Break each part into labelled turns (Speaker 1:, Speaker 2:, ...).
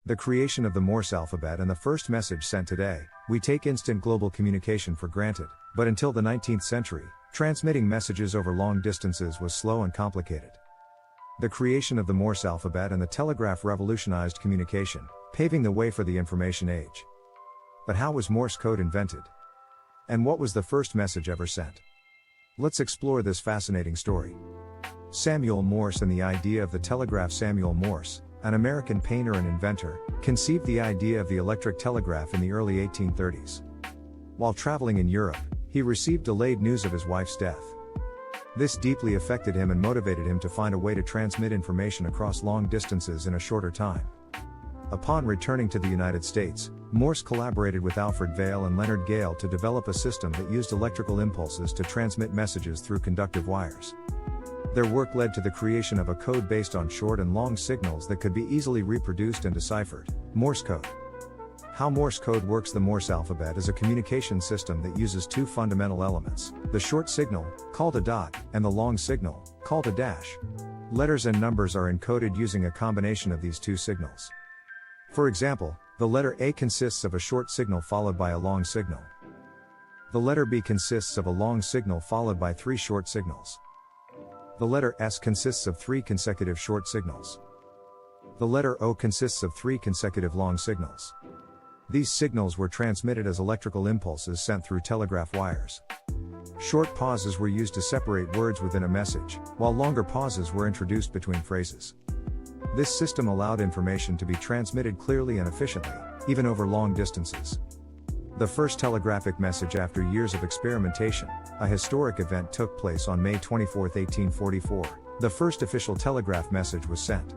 Speaker 1: The creation of the Morse alphabet and the first message sent today, we take instant global communication for granted, but until the 19th century, transmitting messages over long distances was slow and complicated. The creation of the Morse alphabet and the telegraph revolutionized communication, paving the way for the information age. But how was Morse code invented? And what was the first message ever sent? Let's explore this fascinating story. Samuel Morse and the idea of the telegraph. Samuel Morse, an American painter and inventor, conceived the idea of the electric telegraph in the early 1830s. While traveling in Europe, he received delayed news of his wife's death. This deeply affected him and motivated him to find a way to transmit information across long distances in a shorter time. Upon returning to the United States, Morse collaborated with Alfred Vail and Leonard Gale to develop a system that used electrical impulses to transmit messages through conductive wires. Their work led to the creation of a code based on short and long signals that could be easily reproduced and deciphered, Morse code. How Morse code works. The Morse alphabet is a communication system that uses two fundamental elements: the short signal, called a dot, and the long signal, called a dash. Letters and numbers are encoded using a combination of these two signals. For example, the letter A consists of a short signal followed by a long signal. The letter B consists of a long signal followed by 3 short signals. The letter S consists of 3 consecutive short signals. The letter O consists of 3 consecutive long signals. These signals were transmitted as electrical impulses sent through telegraph wires. Short pauses were used to separate words within a message, while longer pauses were introduced between phrases. This system allowed information to be transmitted clearly and efficiently, even over long distances. The first telegraphic message after years of experimentation, a historic event, took place on May 24, 1844. The first official telegraph message was sent.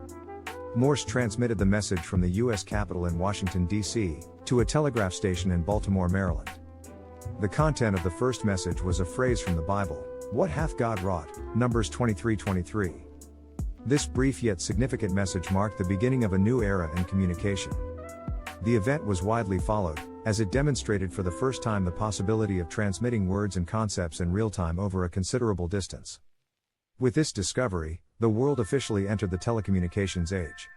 Speaker 1: Morse transmitted the message from the U.S. Capitol in Washington, D.C., to a telegraph station in Baltimore, Maryland. The content of the first message was a phrase from the Bible: "What hath God wrought?" Numbers 23:23. This brief yet significant message marked the beginning of a new era in communication. The event was widely followed, as it demonstrated for the first time the possibility of transmitting words and concepts in real time over a considerable distance. With this discovery, the world officially entered the telecommunications age.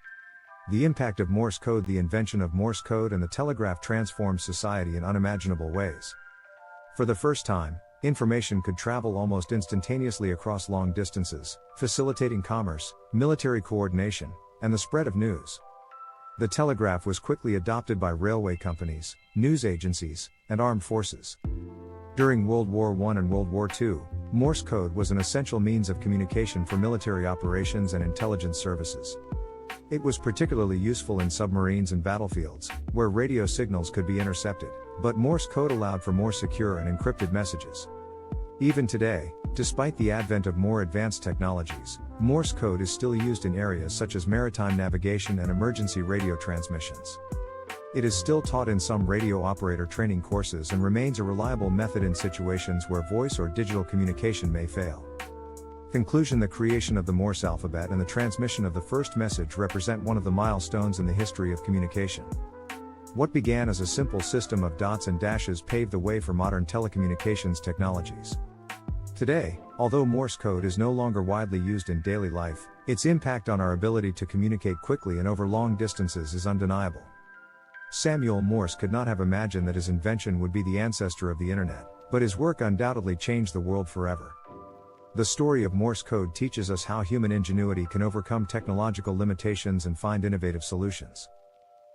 Speaker 1: The impact of Morse code. The invention of Morse code and the telegraph transformed society in unimaginable ways. For the first time, information could travel almost instantaneously across long distances, facilitating commerce, military coordination, and the spread of news. The telegraph was quickly adopted by railway companies, news agencies, and armed forces. During World War I and World War II, Morse code was an essential means of communication for military operations and intelligence services. It was particularly useful in submarines and battlefields, where radio signals could be intercepted, but Morse code allowed for more secure and encrypted messages. Even today, despite the advent of more advanced technologies, Morse code is still used in areas such as maritime navigation and emergency radio transmissions. It is still taught in some radio operator training courses and remains a reliable method in situations where voice or digital communication may fail. Conclusion: the creation of the Morse alphabet and the transmission of the first message represent one of the milestones in the history of communication. What began as a simple system of dots and dashes paved the way for modern telecommunications technologies. Today, although Morse code is no longer widely used in daily life, its impact on our ability to communicate quickly and over long distances is undeniable. Samuel Morse could not have imagined that his invention would be the ancestor of the internet, but his work undoubtedly changed the world forever. The story of Morse code teaches us how human ingenuity can overcome technological limitations and find innovative solutions.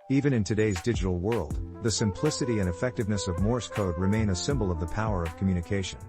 Speaker 1: Even in today's digital world, the simplicity and effectiveness of Morse code remain a symbol of the power of communication.